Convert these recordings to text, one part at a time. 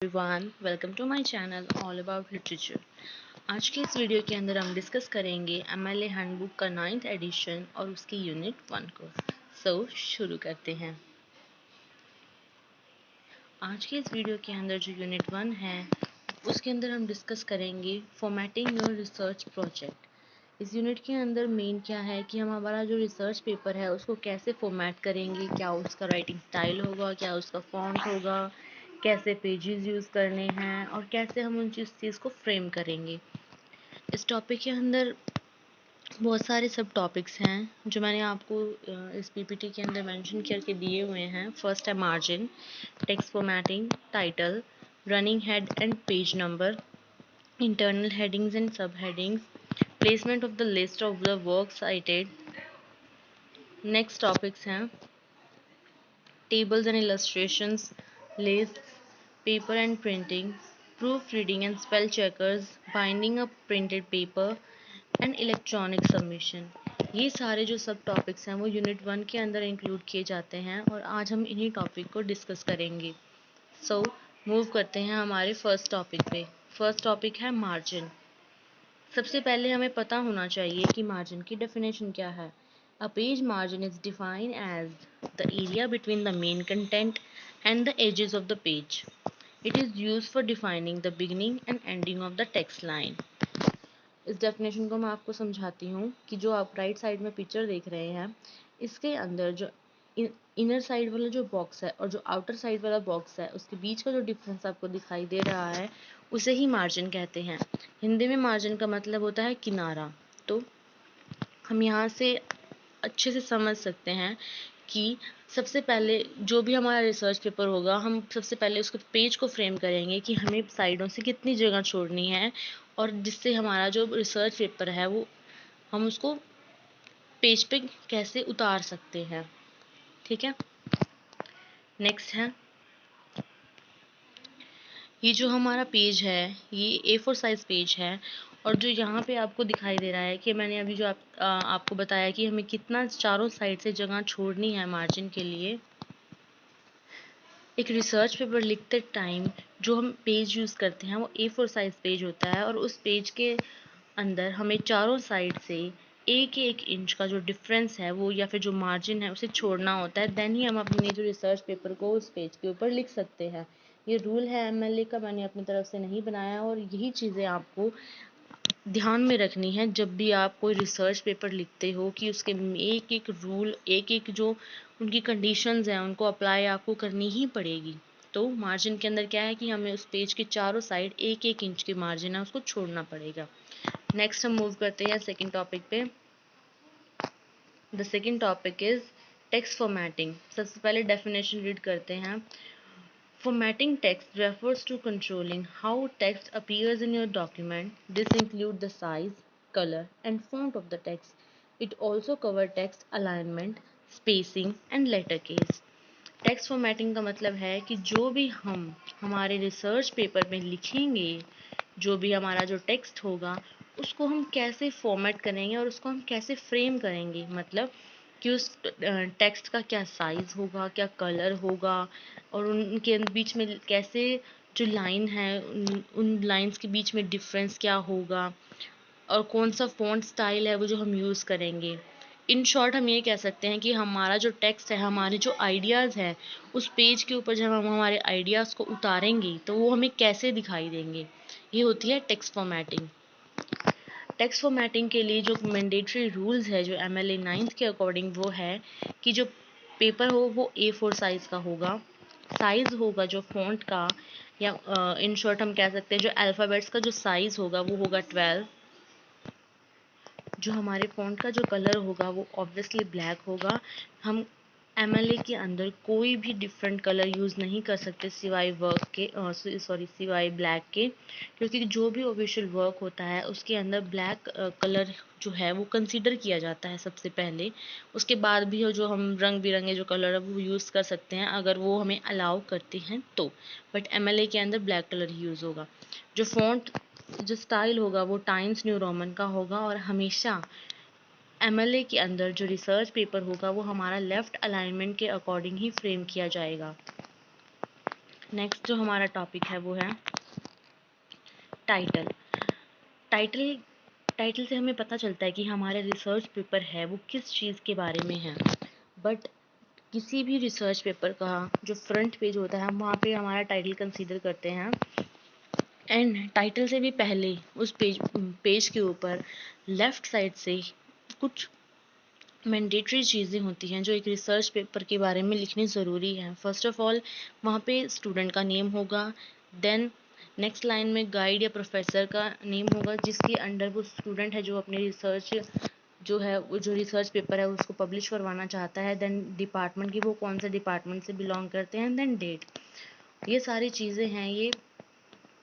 Everyone, welcome to my channel all about literature. आज के इस वीडियो के अंदर हम डिस्कस करेंगे एमएलए हैंडबुक का 9th एडिशन और उसकी यूनिट 1 को। शुरू करते हैं। आज के इस वीडियो के अंदर जो यूनिट 1 है उसके अंदर हम डिस्कस करेंगे फॉर्मेटिंग योर रिसर्च प्रोजेक्ट। इस यूनिट के अंदर मेन क्या है कि हम हमारा जो रिसर्च पेपर है उसको कैसे फॉर्मेट करेंगे, क्या उसका राइटिंग स्टाइल होगा, क्या उसका फॉन्ट होगा, कैसे पेजेस यूज़ करने हैं और कैसे हम उन चीज़ को फ्रेम करेंगे। इस टॉपिक के अंदर बहुत सारे सब टॉपिक्स हैं जो मैंने आपको इस पीपीटी के अंदर मेंशन करके दिए हुए हैं। फर्स्ट है margin, text formatting, title, running head and page number, internal headings and subheadings, placement of the list of the work cited. Next topics हैं tables and illustrations, lists, paper and printing, proofreading and spell checkers, binding up printed paper and electronic submission. ये सारे जो सब topics हैं वो unit 1 के अंदर include किए जाते हैं और आज हम इन्हीं टॉपिक को डिस्कस करेंगे। मूव करते हैं हमारे फर्स्ट टॉपिक पे। फर्स्ट टॉपिक है मार्जिन। सबसे पहले हमें पता होना चाहिए कि मार्जिन की डेफिनेशन क्या है। A page margin is defined as the area between the main content and the edges of the page. It is used for defining the beginning and ending of the text line. इस definition को मैं आपको समझाती हूँ कि जो आप right side में पिक्चर देख रहे हैं इसके अंदर जो इनर साइड वाला जो बॉक्स है और जो आउटर साइड वाला बॉक्स है उसके बीच का जो डिफरेंस आपको दिखाई दे रहा है उसे ही मार्जिन कहते हैं। हिंदी में मार्जिन का मतलब होता है किनारा। तो हम यहाँ से अच्छे से समझ सकते हैं कि सबसे पहले जो भी हमारा रिसर्च पेपर होगा हम सबसे पहले उसको पेज को फ्रेम करेंगे कि हमें साइडों से कितनी जगह छोड़नी है और जिससे हमारा जो रिसर्च पेपर है वो हम उसको पेज पे कैसे उतार सकते हैं। ठीक है, नेक्स्ट है ये जो हमारा पेज है ये A4 साइज पेज है और जो यहाँ पे आपको दिखाई दे रहा है कि मैंने अभी जो आपको बताया कि हमें कितना चारों साइड से जगह छोड़नी है मार्जिन के लिए। एक रिसर्च पेपर लिखते टाइम जो हम पेज यूज़ करते हैं वो A4 साइज पेज होता है और उस पेज के अंदर हमें चारों साइड से एक एक इंच का जो डिफरेंस है वो या फिर जो मार्जिन है उसे छोड़ना होता है। देन ही हम अपने जो रिसर्च पेपर को उस पेज के ऊपर लिख सकते हैं। ये रूल है एमएलए का, मैंने अपनी तरफ से नहीं बनाया और यही चीज़ें आपको ध्यान में रखनी है जब भी आप कोई रिसर्च पेपर लिखते हो कि उसके एक एक रूल, एक एक जो उनकी कंडीशंस हैं उनको अप्लाई आपको करनी ही पड़ेगी। तो मार्जिन के अंदर क्या है कि हमें उस पेज के चारों साइड एक एक इंच की मार्जिन है उसको छोड़ना पड़ेगा। नेक्स्ट हम मूव करते हैं सेकंड टॉपिक पे। The second topic is text formatting. सबसे पहले डेफिनेशन रीड करते हैं। Formatting text refers to controlling how text appears in your document. This includes the size, color, and font of the text. It also covers text alignment, spacing, and letter case. Text formatting का मतलब है कि जो भी हम हमारे research paper में लिखेंगे, जो भी हमारा जो टेक्स्ट होगा उसको हम कैसे फॉर्मेट करेंगे और उसको हम कैसे फ्रेम करेंगे। मतलब कि उस टेक्स्ट का क्या साइज़ होगा, क्या कलर होगा और उनके बीच में कैसे जो लाइन है उन लाइंस के बीच में डिफरेंस क्या होगा और कौन सा फ़ॉन्ट स्टाइल है वो जो हम यूज़ करेंगे। इन शॉर्ट हम ये कह सकते हैं कि हमारा जो टेक्स्ट है, हमारे जो आइडियाज़ हैं उस पेज के ऊपर जब हम हमारे आइडियाज़ को उतारेंगे तो वो हमें कैसे दिखाई देंगे, ये होती है टेक्स्ट फॉर्मेटिंग। टेक्स्ट फॉर्मेटिंग के लिए जो मैंडेटरी रूल्स है जो एमएलए 9th के अकॉर्डिंग वो है कि जो पेपर हो वो A4 साइज़ का होगा। साइज़ होगा जो फॉन्ट का या इन शॉर्ट हम कह सकते हैं जो अल्फ़ाबेट्स का जो साइज़ होगा वो होगा 12। जो हमारे फ़ॉन्ट का जो कलर होगा वो ऑब्वियसली ब्लैक होगा। हम एमएलए के अंदर कोई भी डिफरेंट कलर यूज़ नहीं कर सकते सिवाय वर्क के सिवाय ब्लैक के, क्योंकि जो भी ऑफिशियल वर्क होता है उसके अंदर ब्लैक कलर जो है वो कंसीडर किया जाता है सबसे पहले। उसके बाद भी जो हम रंग बिरंगे जो कलर है वो यूज़ कर सकते हैं अगर वो हमें अलाउ करते हैं तो, बट एमएलए के अंदर ब्लैक कलर ही यूज़ होगा। जो फ़ॉन्ट जो स्टाइल होगा वो टाइम्स न्यू रोमन का होगा और हमेशा एमएलए के अंदर जो रिसर्च पेपर होगा वो हमारा लेफ़्ट अलाइनमेंट के अकॉर्डिंग ही फ्रेम किया जाएगा। नेक्स्ट जो हमारा टॉपिक है वो है टाइटल। टाइटल टाइटल से हमें पता चलता है कि हमारा रिसर्च पेपर है वो किस चीज़ के बारे में है। बट किसी भी रिसर्च पेपर का जो फ्रंट पेज होता है हम वहाँ पे हमारा टाइटल कंसीडर करते हैं। एंड टाइटल से भी पहले उस पेज के ऊपर लेफ्ट साइड से कुछ मैंडेटरी चीज़ें होती हैं जो एक रिसर्च पेपर के बारे में लिखनी ज़रूरी है। फर्स्ट ऑफ ऑल वहाँ पे स्टूडेंट का नेम होगा, देन नेक्स्ट लाइन में गाइड या प्रोफेसर का नेम होगा जिसके अंडर वो स्टूडेंट है जो अपनी रिसर्च जो है वो जो रिसर्च पेपर है उसको पब्लिश करवाना चाहता है, देन डिपार्टमेंट की वो कौन से डिपार्टमेंट से बिलोंग करते हैं, देन डेट। ये सारी चीज़ें हैं, ये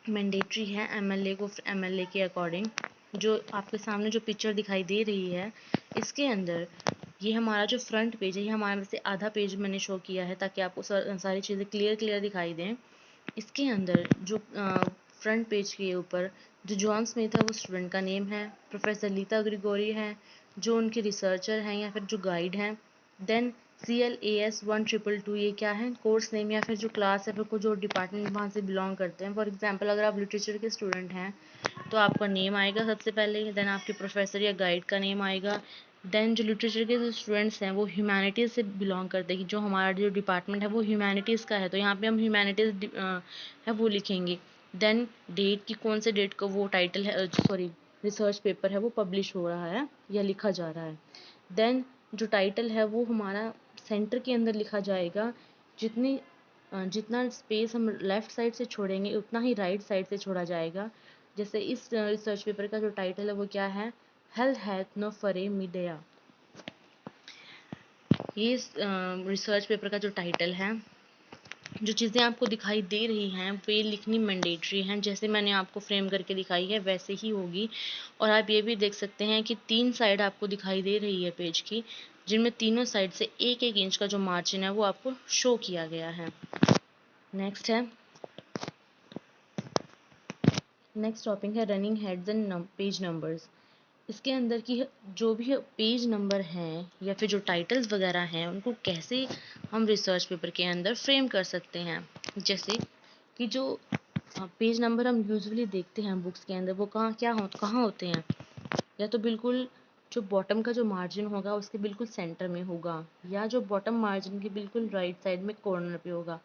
मैंडेटरी है एमएलए के अकॉर्डिंग। जो आपके सामने जो पिक्चर दिखाई दे रही है इसके अंदर ये हमारा जो फ्रंट पेज है ये हमारे में से आधा पेज मैंने शो किया है ताकि आपको सारी चीज़ें क्लियर दिखाई दें। इसके अंदर जो फ्रंट पेज के ऊपर जो जॉन स्मिथ है वो स्टूडेंट का नेम है, प्रोफेसर लीता ग्रिगोरी है जो उनके रिसर्चर हैं या फिर जो गाइड हैं, देन CLAS 1222 ये क्या है, कोर्स नेम या फिर जो क्लास है फिर को जो डिपार्टमेंट वहाँ से बिलोंग करते हैं। फॉर एग्जांपल अगर आप लिटरेचर के स्टूडेंट हैं तो आपका नेम आएगा सबसे पहले, देन आपके प्रोफेसर या गाइड का नेम आएगा, देन जो लिटरेचर के जो स्टूडेंट्स हैं वो ह्यूमैनिटीज़ से बिलोंग करते हैं कि जो हमारा जो डिपार्टमेंट है वो ह्यूमैनिटीज़ का है तो यहाँ पे हम ह्यूमैनिटीज़ है वो लिखेंगे। देन डेट की कौन से डेट को वो टाइटल है सॉरी रिसर्च पेपर है वो पब्लिश हो रहा है या लिखा जा रहा है। देन जो टाइटल है वो हमारा सेंटर के अंदर लिखा जाएगा। जितना स्पेस हम लेफ्ट साइड से छोड़ेंगे उतना ही राइट साइड से छोड़ा जाएगा। जैसे इस रिसर्च पेपर का जो टाइटल है वो क्या है, हेल्थ हैथ नो फरे मीडिया। ये रिसर्च पेपर का जो टाइटल है, जो चीज़ें आपको दिखाई दे रही हैं वे लिखनी मैंडेटरी हैं। जैसे मैंने आपको फ्रेम करके दिखाई है वैसे ही होगी। और आप ये भी देख सकते हैं कि 3 साइड आपको दिखाई दे रही है पेज की, जिनमें तीनों साइड से 1-1 इंच का जो मार्जिन है वो आपको शो किया गया है। नेक्स्ट टॉपिक है running heads and page numbers. इसके अंदर की जो भी पेज नंबर हैं या फिर जो टाइटल्स वगैरह हैं उनको कैसे हम रिसर्च पेपर के अंदर फ्रेम कर सकते हैं। जैसे कि जो पेज नंबर हम यूजुअली देखते हैं बुक्स के अंदर वो कहाँ होते हैं, या तो बिल्कुल जो बॉटम का जो मार्जिन होगा उसके बिल्कुल सेंटर में होगा या जो बॉटम मार्जिन के बिल्कुल राइट साइड में कॉर्नर पे होगा।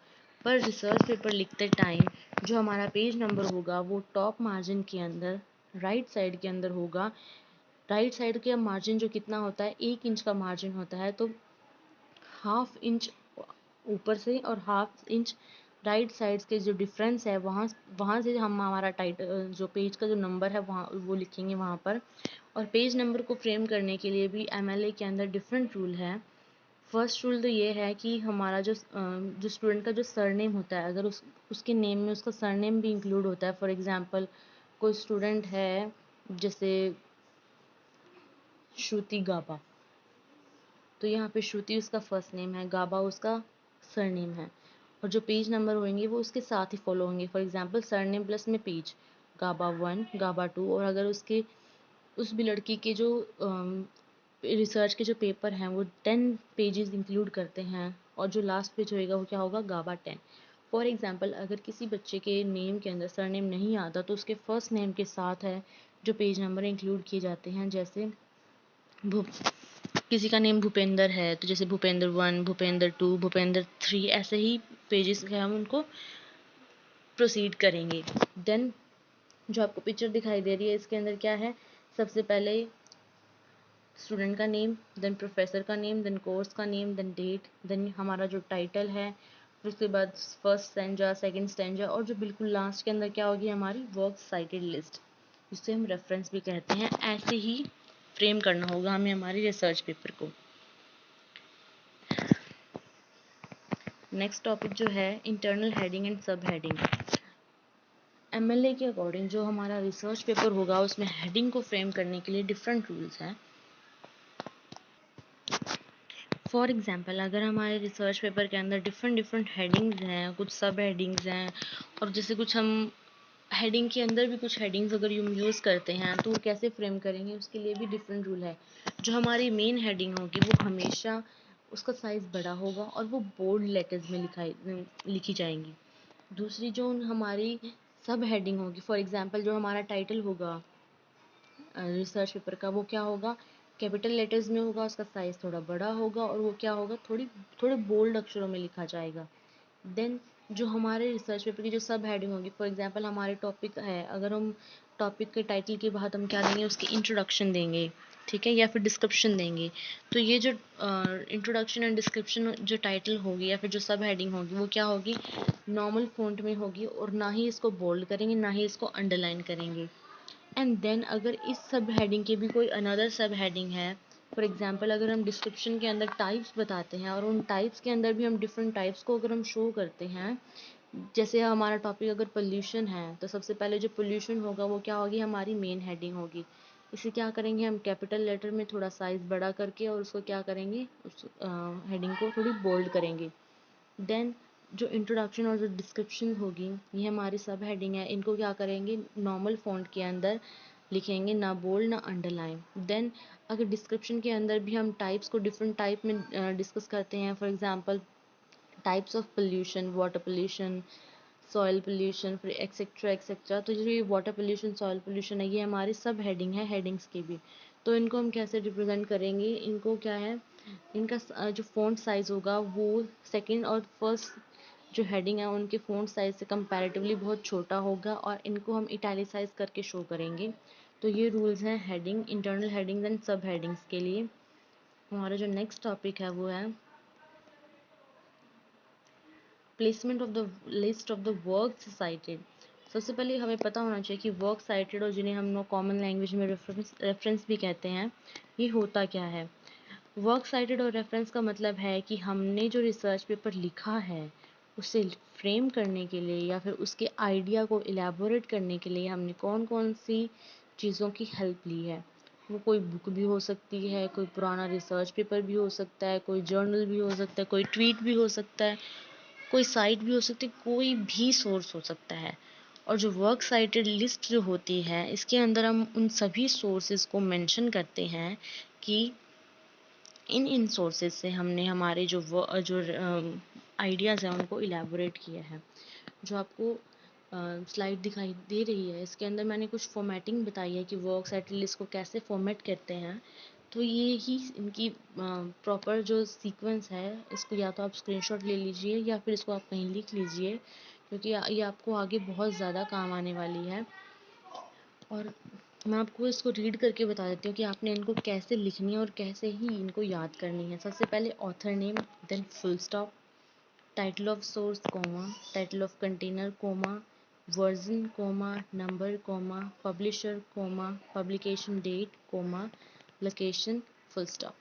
पर रिसर्च पेपर लिखते टाइम जो हमारा पेज नंबर होगा वो टॉप मार्जिन के अंदर राइट साइड के अंदर होगा। राइट साइड का मार्जिन जो कितना होता है 1 इंच का मार्जिन होता है, तो हाफ इंच ऊपर से और हाफ इंच राइट साइड्स के जो डिफरेंस है वहाँ वहाँ से हम हमारा टाइटल जो पेज का जो नंबर है वहाँ वो लिखेंगे वहाँ पर। और पेज नंबर को फ्रेम करने के लिए भी एमएलए के अंदर डिफरेंट रूल है। फर्स्ट रूल तो ये है कि हमारा जो स्टूडेंट का जो सरनेम होता है अगर उसके नेम में उसका सरनेम भी इंक्लूड होता है। फॉर एग्जांपल कोई स्टूडेंट है जैसे श्रुति गाबा, तो यहाँ पे श्रुति उसका फर्स्ट नेम है, गाबा उसका सरनेम है, और जो पेज नंबर होंगे वो उसके साथ ही फॉलो होंगे। फॉर एग्जांपल सरनेम प्लस में पेज गाबा 1 गाबा 2, और अगर उसके उस भी लड़की के जो रिसर्च के जो पेपर हैं वो 10 पेजेस इंक्लूड करते हैं और जो लास्ट पेज होएगा वो क्या होगा गाबा 10। फॉर एग्जांपल अगर किसी बच्चे के नेम के अंदर सरनेम नहीं आता तो उसके फर्स्ट नेम के साथ है जो पेज नंबर इंक्लूड किए जाते हैं। जैसे किसी का नेम भूपेंद्र है तो जैसे भूपेंद्र 1 भूपेंद्र 2 भूपेंद्र 3 ऐसे ही पेजेस के हम उनको प्रोसीड करेंगे। देन जो आपको पिक्चर दिखाई दे रही है इसके अंदर क्या है, सबसे पहले स्टूडेंट का नेम, देन प्रोफेसर का नेम, देन कोर्स का नेम, देन डेट, देन हमारा जो टाइटल है, फिर उसके बाद फर्स्ट स्टैंजा सेकंड स्टैंजा, और जो बिल्कुल लास्ट के अंदर क्या होगी हमारी वर्क साइटेड लिस्ट, जिससे हम रेफरेंस भी कहते हैं। ऐसे ही फ्रेम करना होगा हमें हमारे रिसर्च पेपर को। नेक्स्ट टॉपिक जो है इंटरनल हेडिंग एंड सब हेडिंग। एमएलए के अकॉर्डिंग जो हमारा रिसर्च पेपर होगा उसमें हेडिंग को फ्रेम करने के लिए डिफरेंट रूल्स हैं। फॉर एग्जाम्पल अगर हमारे रिसर्च पेपर के अंदर डिफरेंट हेडिंग्स हैं, कुछ सब हेडिंग्स हैं, और जैसे कुछ हम हेडिंग के अंदर भी कुछ हेडिंग्स अगर यूज़ करते हैं तो वो कैसे फ्रेम करेंगे उसके लिए भी डिफरेंट रूल है। जो हमारी मेन हेडिंग होगी वो हमेशा उसका साइज़ बड़ा होगा और वो बोल्ड लेटर्स में लिखी जाएंगी। दूसरी जो हमारी सब हेडिंग होगी, फॉर एग्जांपल जो हमारा टाइटल होगा रिसर्च पेपर का, वो क्या होगा, कैपिटल लेटर्स में होगा, उसका साइज थोड़ा बड़ा होगा और वो क्या होगा, थोड़े बोल्ड अक्षरों में लिखा जाएगा। देन जो हमारे रिसर्च पेपर की जो सब हेडिंग होगी, फॉर एग्जांपल हमारे टॉपिक है, अगर हम टॉपिक के टाइटल के बाद हम क्या देंगे, उसकी इंट्रोडक्शन देंगे, ठीक है, या फिर डिस्क्रिप्शन देंगे। तो ये जो इंट्रोडक्शन एंड डिस्क्रिप्शन जो टाइटल होगी या फिर जो सब हेडिंग होगी, वो क्या होगी, नॉर्मल फॉन्ट में होगी और ना ही इसको बोल्ड करेंगे ना ही इसको अंडरलाइन करेंगे। एंड देन अगर इस सब हेडिंग के भी कोई अनदर सब हेडिंग है, फॉर एग्जांपल अगर हम डिस्क्रिप्शन के अंदर टाइप्स बताते हैं और उन टाइप्स के अंदर भी हम डिफरेंट टाइप्स को अगर हम शो करते हैं, जैसे हमारा टॉपिक अगर पोल्यूशन है तो सबसे पहले जो पोल्यूशन होगा वो क्या होगी, हमारी मेन हेडिंग होगी। इसे क्या करेंगे, हम कैपिटल लेटर में थोड़ा साइज बड़ा करके और उसको क्या करेंगे, उस हेडिंग को थोड़ी बोल्ड करेंगे। देन जो इंट्रोडक्शन और जो डिस्क्रिप्शन होगी, ये हमारी सब हेडिंग है, इनको क्या करेंगे, नॉर्मल फ़ॉन्ट के अंदर लिखेंगे, ना बोल्ड ना अंडरलाइन। देन अगर डिस्क्रिप्शन के अंदर भी हम टाइप्स को डिफरेंट टाइप में डिस्कस करते हैं, for example types of pollution, water pollution, soil pollution, फिर एक्सेट्रा एक्सेट्रा, तो जो ये वाटर पोल्यूशन, सॉइल पोल्यूशन है, ये हमारी सब हेडिंग है, हेडिंग्स की भी। तो इनको हम कैसे रिप्रेजेंट करेंगे, इनको क्या है, इनका जो फ़ॉन्ट साइज़ होगा वो सेकंड और फर्स्ट जो हेडिंग है उनके फ़ॉन्ट साइज़ से कंपैरेटिवली बहुत छोटा होगा और इनको हम इटैलिसाइज करके शो करेंगे। तो ये रूल्स हैं heading, internal headings and subheadings के लिए। हमारा जो नेक्स्ट टॉपिक है वो है placement of the list of the work cited. सबसे पहले हमें पता होना चाहिए कि वर्क साइटेड, और जिन्हें हम लोग कॉमन लैंग्वेज में रेफरेंस भी कहते हैं, ये होता क्या है। वर्क साइटेड और रेफरेंस का मतलब है कि हमने जो रिसर्च पेपर लिखा है उसे फ्रेम करने के लिए या फिर उसके आइडिया को इलेबोरेट करने के लिए हमने कौन कौन सी चीज़ों की हेल्प ली है। वो कोई बुक भी हो सकती है, कोई पुराना रिसर्च पेपर भी हो सकता है, कोई जर्नल भी हो सकता है, कोई ट्वीट भी हो सकता है, कोई साइट भी हो सकती है, कोई भी सोर्स हो सकता है। और जो वर्क साइटेड लिस्ट जो होती है, इसके अंदर हम उन सभी सोर्सेज को मेंशन करते हैं कि इन सोर्सेज से हमने हमारे जो आइडियाज़ हैं उनको इलेबोरेट किया है। जो आपको स्लाइड दिखाई दे रही है, इसके अंदर मैंने कुछ फॉर्मेटिंग बताई है कि वर्क साइटेड लिस्ट को कैसे फॉर्मेट करते हैं। तो ये ही इनकी प्रॉपर जो सीक्वेंस है, इसको या तो आप स्क्रीनशॉट ले लीजिए या फिर इसको आप कहीं लिख लीजिए, क्योंकि ये आपको आगे बहुत ज़्यादा काम आने वाली है। और मैं आपको इसको रीड करके बता देती हूँ कि आपने इनको कैसे लिखनी है और कैसे ही इनको याद करनी है। सबसे पहले author name, then full stop, title of source comma, title of container comma, version comma, number comma, publisher comma, publication date comma, location, full stop.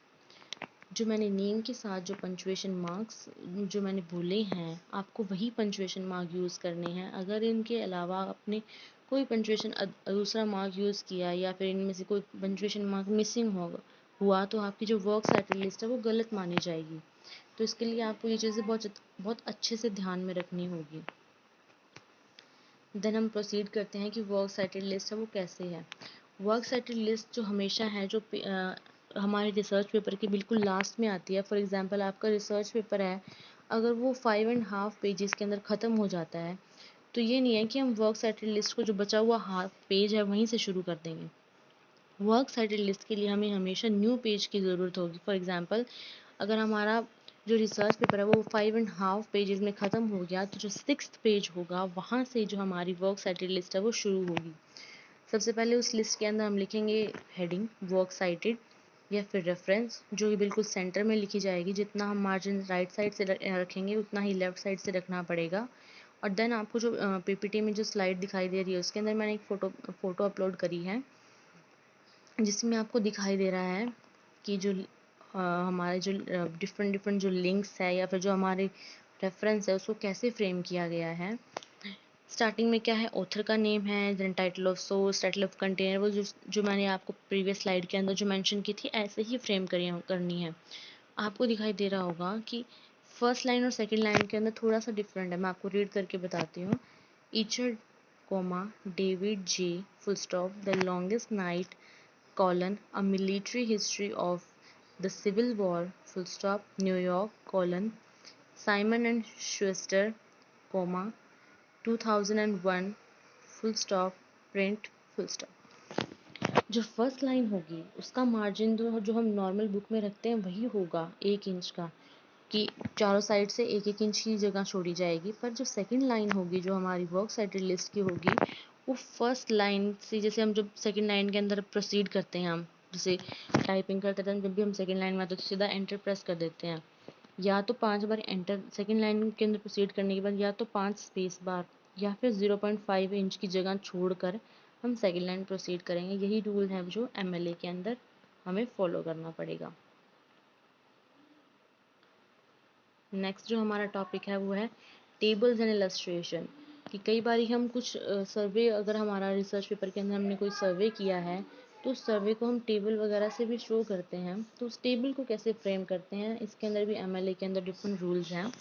जो मैंने नेम के साथ जो पंचुएशन मार्क्स जो मैंने बोले हैं, आपको वही पंचुएशन मार्क यूज़ करने हैं। अगर इनके अलावा आपने कोई पंचुएशन दूसरा मार्क यूज़ किया या फिर इनमें से कोई पंचुएशन मार्क मिसिंग हुआ तो आपकी जो वर्क साइटेड लिस्ट है वो गलत मानी जाएगी। तो इसके लिए आपको ये चीज़ें बहुत बहुत अच्छे से ध्यान में रखनी होगी। देन हम प्रोसीड करते हैं कि वर्क साइटेड लिस्ट है वो कैसे है। वर्क साइटेड लिस्ट जो हमेशा है, जो हमारे रिसर्च पेपर के बिल्कुल लास्ट में आती है। फॉर एग्जांपल आपका रिसर्च पेपर है, अगर वो 5.5 पेजेस के अंदर ख़त्म हो जाता है, तो ये नहीं है कि हम वर्क साइटेड लिस्ट को जो बचा हुआ हाफ पेज है वहीं से शुरू कर देंगे। वर्क साइटेड लिस्ट के लिए हमें हमेशा न्यू पेज की ज़रूरत होगी। फॉर एग्जांपल अगर हमारा जो रिसर्च पेपर है वो 5.5 पेजेस में ख़त्म हो गया, तो जो 6th पेज होगा वहाँ से जो हमारी वर्क साइटेड लिस्ट है वो शुरू होगी। सबसे पहले उस लिस्ट के अंदर हम लिखेंगे हेडिंग वर्क साइटेड या फिर रेफरेंस, जो कि बिल्कुल सेंटर में लिखी जाएगी। जितना हम मार्जिन राइट साइड से रखेंगे उतना ही लेफ्ट साइड से रखना पड़ेगा। और देन आपको जो पीपीटी में जो स्लाइड दिखाई दे रही है उसके अंदर मैंने एक फ़ोटो अपलोड करी है, जिसमें आपको दिखाई दे रहा है कि जो हमारे जो डिफरेंट डिफरेंट जो लिंक्स है या फिर जो हमारे रेफरेंस है उसको कैसे फ्रेम किया गया है। स्टार्टिंग में क्या है, ऑथर का नेम है, then title of source, title of container, वो जो मैंने आपको प्रीवियस स्लाइड के अंदर जो मेंशन की थी ऐसे ही फ्रेम करनी है। आपको दिखाई दे रहा होगा कि फर्स्ट लाइन और सेकंड लाइन के अंदर थोड़ा सा डिफरेंट है। मैं आपको रीड करके बताती हूँ। Eicher comma David J full stop the longest night colon a military history of the Civil War full stop New York colon Simon and Schuster comma 2001 full stop print full stop. जो first line होगी उसका margin जो हम normal book में रखते हैं वही होगा 1 इंच का, कि चारों साइड से 1-1 इंच की जगह छोड़ी जाएगी। पर जो सेकंड लाइन होगी जो हमारी वर्क साइटेड लिस्ट की होगी, वो फर्स्ट लाइन से, जैसे हम जब सेकंड लाइन के अंदर प्रोसीड करते हैं, हम जैसे टाइपिंग करते हैं जब भी हम सेकंड लाइन में आते हैं तो सीधा एंटर प्रेस कर देते हैं, या तो 5 बार एंटर सेकंड लाइन के अंदर प्रोसीड करने के बाद, या तो 5 स्पेस बार, या फिर 0.5 इंच की जगह छोड़कर हम सेकंड लाइन प्रोसीड करेंगे। यही रूल है जो MLA के अंदर हमें फॉलो करना पड़ेगा। नेक्स्ट जो हमारा टॉपिक है वो है टेबल्स एंड इलस्ट्रेशन। कि कई बार हम कुछ सर्वे, अगर हमारा रिसर्च पेपर के अंदर हमने कोई सर्वे किया है तो उस सर्वे को हम टेबल वगैरह से भी शो करते हैं। तो उस टेबल को कैसे फ्रेम करते हैं, इसके अंदर भी MLA के अंदर डिफरेंट रूल्स हैं।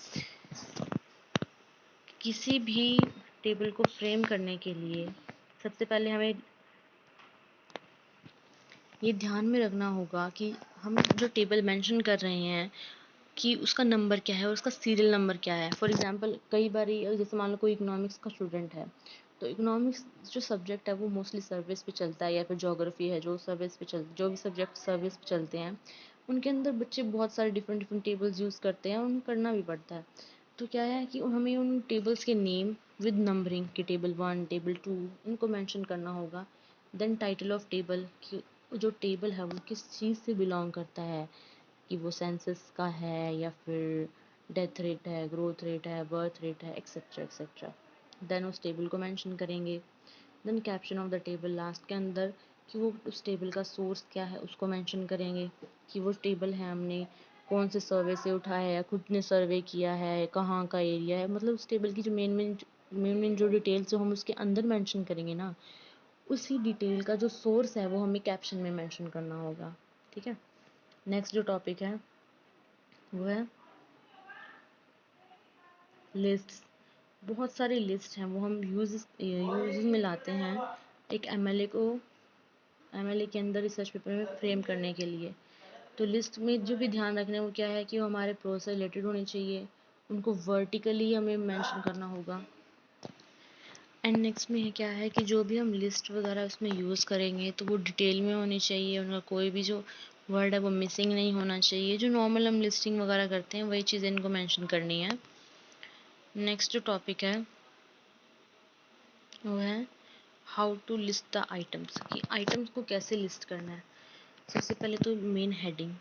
किसी भी टेबल को फ्रेम करने के लिए सबसे पहले हमें ये ध्यान में रखना होगा कि हम जो टेबल मेंशन कर रहे हैं कि उसका नंबर क्या है और उसका सीरियल नंबर क्या है। फॉर एग्जांपल कई बार जैसे मान लो कोई इकोनॉमिक्स का स्टूडेंट है, तो इकोनॉमिक्स जो सब्जेक्ट है वो मोस्टली सर्विस पे चलता है, या फिर ज्योग्राफी है जो सर्विस पे जो भी सब्जेक्ट सर्विस पे चलते हैं, उनके अंदर बच्चे बहुत सारे डिफरेंट डिफरेंट टेबल्स यूज़ करते हैं और उन्हें करना भी पड़ता है। तो क्या है कि हमें उन टेबल्स के नेम विद नंबरिंग कि टेबल 1 टेबल 2 इनको मेंशन करना होगा। देन टाइटल ऑफ टेबल कि जो टेबल है वो किस चीज़ से बिलोंग करता है, कि वो सेंसस का है या फिर डेथ रेट है, ग्रोथ रेट है, बर्थ रेट है, एक्सेट्रा एक्सेट्रा। देन उस टेबल को मेंशन करेंगे। Then caption of the table last के अंदर कि वो उस टेबल का सोर्स क्या है उसको मेंशन करेंगे, कि वो टेबल है हमने कौन से सर्वे से उठाया है, खुद ने सर्वे किया है, कहाँ का एरिया है। मतलब उस टेबल की जो मेन जो डिटेल्स जो हम उसके अंदर मेंशन करेंगे ना, उसी डिटेल का जो सोर्स है वो हमें कैप्शन में मेंशन करना होगा। ठीक है। नेक्स्ट जो टॉपिक है वो है लिस्ट्स। बहुत सारी लिस्ट हैं वो हम यूज में लाते हैं एक MLA के अंदर रिसर्च पेपर में फ्रेम करने के लिए। तो लिस्ट में जो भी ध्यान रखना है वो क्या है कि वो हमारे प्रोसेस से रिलेटेड होनी चाहिए, उनको वर्टिकली हमें मेंशन करना होगा। एंड नेक्स्ट में क्या है कि जो भी हम लिस्ट वगैरह उसमें यूज़ करेंगे तो वो डिटेल में होनी चाहिए, उनका कोई भी जो वर्ड है वो मिसिंग नहीं होना चाहिए। जो नॉर्मल हम लिस्टिंग वगैरह करते हैं वही चीज़ें इनको मेंशन करनी है। नेक्स्ट जो टॉपिक है वो है how to list the items, कि आइटम्स को कैसे लिस्ट करना है। सबसे पहले तो मेन हेडिंग,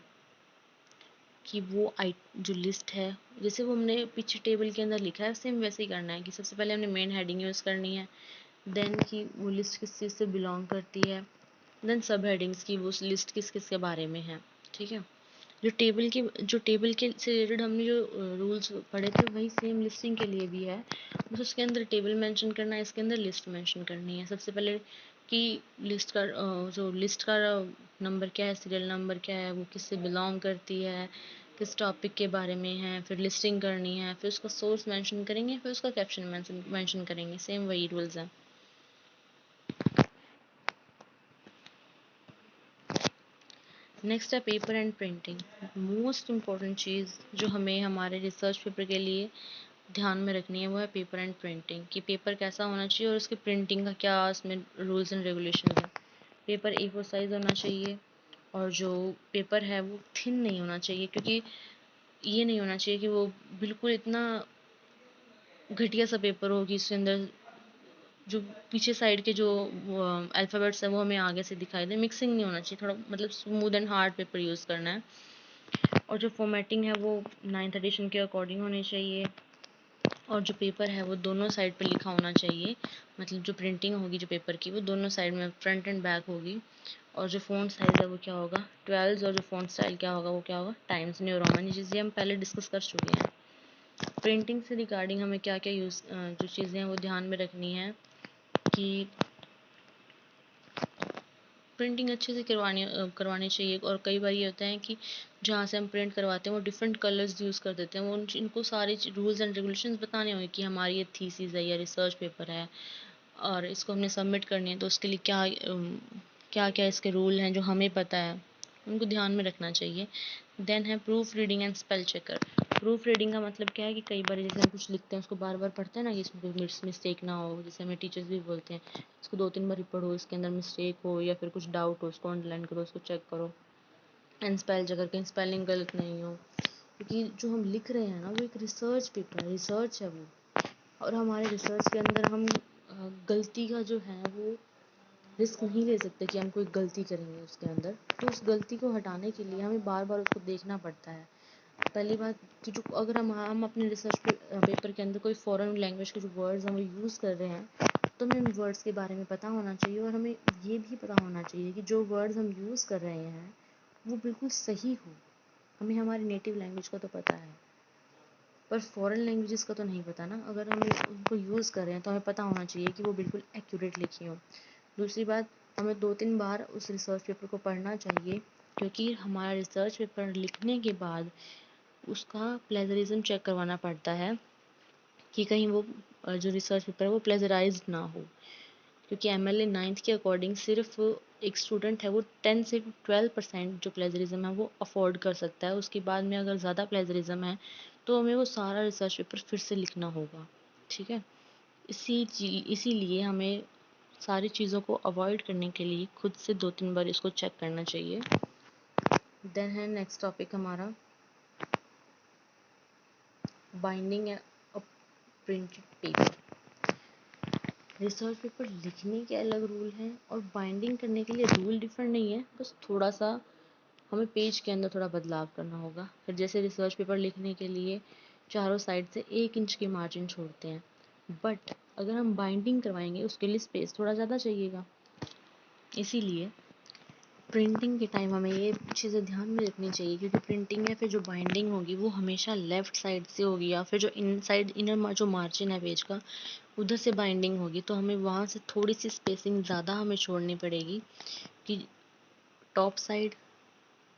कि वो जो लिस्ट है जैसे वो हमने पीछे टेबल के अंदर लिखा है सेम वैसे ही करना है, कि सबसे पहले हमने मेन हेडिंग यूज़ करनी है। देन कि वो लिस्ट किस चीज़ से बिलोंग करती है। देन सब हेडिंग्स की वो लिस्ट किस किस के बारे में है। ठीक है। जो टेबल के से रिलेटेड हमने जो रूल्स पढ़े थे वही सेम लिस्टिंग के लिए भी है। बस उसके अंदर टेबल मेंशन करना है, इसके अंदर लिस्ट मेंशन करनी है। सबसे पहले कि लिस्ट का जो लिस्ट का नंबर क्या है, सीरियल नंबर क्या है, वो किससे बिलोंग करती है, किस टॉपिक के बारे में है, फिर लिस्टिंग करनी है, फिर उसका सोर्स मेंशन करेंगे, फिर उसका कैप्शन मेंशन करेंगे। सेम वही रूल्स हैं। नेक्स्ट है paper and printing. Most important चीज़ जो हमें हमारे रिसर्च पेपर के लिए ध्यान में रखनी है वो है पेपर एंड प्रिंटिंग, कि पेपर कैसा होना चाहिए और उसकी प्रिंटिंग का क्या उसमें रूल्स एंड रेगुलेशन है। पेपर A4 साइज़ होना चाहिए, और जो पेपर है वो थिन नहीं होना चाहिए, क्योंकि ये नहीं होना चाहिए कि वो बिल्कुल इतना घटिया सा पेपर हो कि इसके अंदर जो पीछे साइड के जो अल्फ़ाबेट्स हैं वो हमें आगे से दिखाई दे। मिक्सिंग नहीं होना चाहिए, थोड़ा मतलब smooth and hard paper use करना है। और जो फॉर्मेटिंग है वो 9th एडिशन के अकॉर्डिंग होनी चाहिए। और जो पेपर है वो दोनों साइड पे लिखा होना चाहिए, मतलब जो प्रिंटिंग होगी जो पेपर की वो दोनों साइड में फ्रंट एंड बैक होगी। और जो फ़ॉन्ट साइज़ है वो क्या होगा 12, और जो फ़ॉन्ट स्टाइल क्या होगा वो क्या होगा टाइम्स न्यू रोमन। ये चीज़ें हम पहले डिस्कस कर चुके हैं। प्रिंटिंग से रिगार्डिंग हमें क्या क्या जो चीज़ें हैं वो ध्यान में रखनी है, कि प्रिंटिंग अच्छे से करवानी चाहिए। और कई बार ये होता है कि जहाँ से हम प्रिंट करवाते हैं वो डिफरेंट कलर्स यूज़ कर देते हैं। वो इनको सारे रूल्स एंड रेगुलेशंस बताने होंगे कि हमारी ये थीसिस है या रिसर्च पेपर है और इसको हमने सबमिट करनी है, तो उसके लिए क्या क्या इसके रूल हैं जो हमें पता है, उनको ध्यान में रखना चाहिए। देन है proof reading and spell checker. Proof reading का मतलब क्या है कि कई बार जैसे हम कुछ लिखते हैं उसको बार बार पढ़ते हैं ना कि इसमें कोई मिस्टेक ना हो, जैसे हमें टीचर्स भी बोलते हैं इसको 2-3 बार पढ़ो, इसके अंदर मिस्टेक हो या फिर कुछ डाउट हो उसको अंडरलाइन करो, उसको चेक करो, एंड स्पेल अगर कहीं स्पेलिंग गलत नहीं हो, क्योंकि जो हम लिख रहे हैं ना वो एक रिसर्च पेपर है, रिसर्च है वो, और हमारे रिसर्च के अंदर हम गलती का जो है वो रिस्क नहीं ले सकते कि हम कोई गलती करेंगे उसके अंदर, तो उस गलती को हटाने के लिए हमें बार बार उसको देखना पड़ता है। पहली बात कि जो अगर हम अपने रिसर्च पेपर के अंदर कोई फॉरेन लैंग्वेज के जो वर्ड्स हम यूज़ कर रहे हैं तो हमें उन वर्ड्स के बारे में पता होना चाहिए, और हमें ये भी पता होना चाहिए कि जो वर्ड्स हम यूज़ कर रहे हैं वो बिल्कुल सही हो। हमें हमारी नेटिव लैंग्वेज का तो पता है पर फॉरेन लैंग्वेजेस का तो नहीं पता ना, अगर हम उनको यूज़ कर रहे हैं तो हमें पता होना चाहिए कि वो बिल्कुल एक्यूरेट लिखी हो। दूसरी बात, हमें 2-3 बार उस रिसर्च पेपर को पढ़ना चाहिए, क्योंकि हमारा रिसर्च पेपर लिखने के बाद उसका प्लेजरिज्म चेक करवाना पड़ता है कि कहीं वो जो रिसर्च पेपर है वो प्लेजराइज्ड ना हो, क्योंकि MLA 9th के अकॉर्डिंग सिर्फ एक स्टूडेंट है वो 10 से 12% जो प्लेजरिज्म है वो अफोर्ड कर सकता है, उसके बाद में अगर ज़्यादा प्लेजरिज्म है तो हमें वो सारा रिसर्च पेपर फिर से लिखना होगा। ठीक है, इसीलिए हमें सारी चीज़ों को अवॉइड करने के लिए खुद से 2-3 बार इसको चेक करना चाहिए। देन है नेक्स्ट टॉपिक हमारा बाइंडिंग अ प्रिंटेड पेपर। रिसर्च पेपर लिखने के अलग रूल हैं और बाइंडिंग करने के लिए रूल डिफरेंट नहीं है, बस थोड़ा सा हमें पेज के अंदर थोड़ा बदलाव करना होगा। फिर जैसे रिसर्च पेपर लिखने के लिए चारों साइड से 1 इंच की मार्जिन छोड़ते हैं, बट अगर हम बाइंडिंग करवाएंगे उसके लिए स्पेस थोड़ा ज़्यादा चाहिएगा, इसीलिए प्रिंटिंग के टाइम हमें ये चीज़ें ध्यान में रखनी चाहिए, क्योंकि प्रिंटिंग या फिर जो बाइंडिंग होगी वो हमेशा लेफ़्ट साइड से होगी, या फिर जो इनर जो मार्जिन है पेज का उधर से बाइंडिंग होगी, तो हमें वहाँ से थोड़ी सी स्पेसिंग ज़्यादा हमें छोड़नी पड़ेगी कि top side,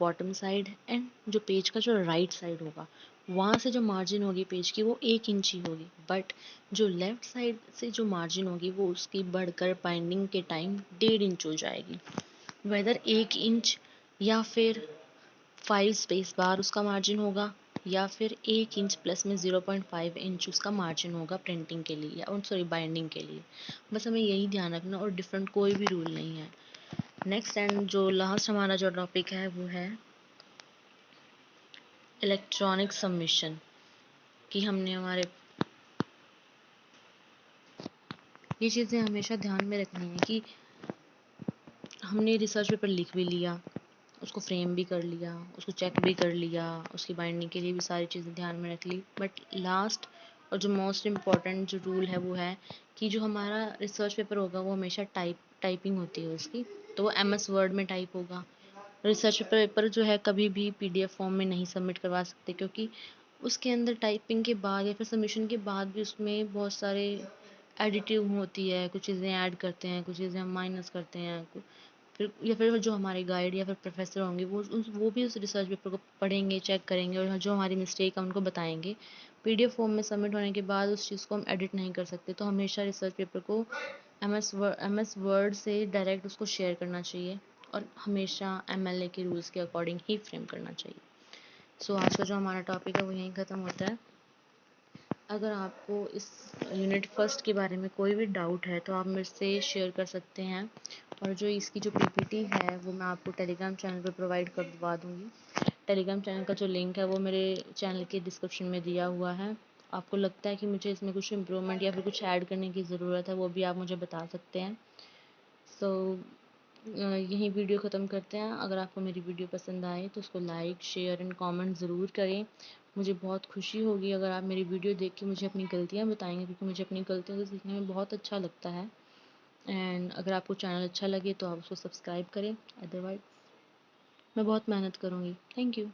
bottom side and जो पेज का जो राइट साइड होगा वहाँ से जो मार्जिन होगी पेज की वो 1 इंच ही होगी, बट जो लेफ़्ट साइड से जो मार्जिन होगी वो उसकी बढ़कर बाइंडिंग के टाइम 1.5 इंच हो जाएगी। वेदर 1 इंच या फिर 5 स्पेस बार उसका मार्जिन होगा, या फिर 1 इंच प्लस में 0.5 इंच उसका मार्जिन होगा प्रिंटिंग के लिए या सॉरी बाइंडिंग के लिए। बस हमें यही ध्यान रखना और डिफरेंट कोई भी रूल नहीं है। नेक्स्ट एंड जो लास्ट हमारा जो टॉपिक है वो है इलेक्ट्रॉनिक सबमिशन, कि हमने हमारे ये चीज़ें हमेशा ध्यान में रखनी है कि हमने रिसर्च पेपर लिख भी लिया, उसको फ्रेम भी कर लिया, उसको चेक भी कर लिया, उसकी बाइंडिंग के लिए भी सारी चीज़ें ध्यान में रख ली, बट लास्ट और जो मोस्ट इम्पॉर्टेंट जो रूल है वो है कि जो हमारा रिसर्च पेपर होगा वो हमेशा टाइपिंग होती है उसकी, तो वो MS वर्ड में टाइप होगा। रिसर्च पेपर जो है कभी भी PDF फॉर्म में नहीं सबमिट करवा सकते, क्योंकि उसके अंदर टाइपिंग के बाद या फिर सबमिशन के बाद भी उसमें बहुत सारे एडिटिव होती है, कुछ चीज़ें ऐड करते हैं, कुछ चीज़ें हम माइनस करते हैं, फिर या फिर जो हमारे गाइड या फिर प्रोफेसर होंगे वो भी उस रिसर्च पेपर को पढ़ेंगे, चेक करेंगे और जो हमारी मिस्टेक है उनको बताएंगे। PDF फॉर्म में सबमिट होने के बाद उस चीज़ को हम एडिट नहीं कर सकते, तो हमेशा रिसर्च पेपर को MS वर्ड से डायरेक्ट उसको शेयर करना चाहिए और हमेशा MLA के रूल्स के अकॉर्डिंग ही फ्रेम करना चाहिए। सो आज का जो हमारा टॉपिक है वो यहीं ख़त्म होता है। अगर आपको इस यूनिट फर्स्ट के बारे में कोई भी डाउट है तो आप मेरे से शेयर कर सकते हैं, और जो इसकी जो PPT है वो मैं आपको टेलीग्राम चैनल पर प्रोवाइड करवा दूँगी। टेलीग्राम चैनल का जो लिंक है वो मेरे चैनल के डिस्क्रिप्शन में दिया हुआ है। आपको लगता है कि मुझे इसमें कुछ इम्प्रूवमेंट या फिर कुछ ऐड करने की ज़रूरत है वो भी आप मुझे बता सकते हैं। सो यहीं वीडियो ख़त्म करते हैं। अगर आपको मेरी वीडियो पसंद आए तो उसको लाइक, शेयर एंड कमेंट ज़रूर करें। मुझे बहुत खुशी होगी अगर आप मेरी वीडियो देख के मुझे अपनी गलतियाँ बताएंगे, क्योंकि मुझे अपनी गलतियों से सीखने में बहुत अच्छा लगता है। एंड अगर आपको चैनल अच्छा लगे तो आप उसको सब्सक्राइब करें, अदरवाइज़ मैं बहुत मेहनत करूँगी। Thank you.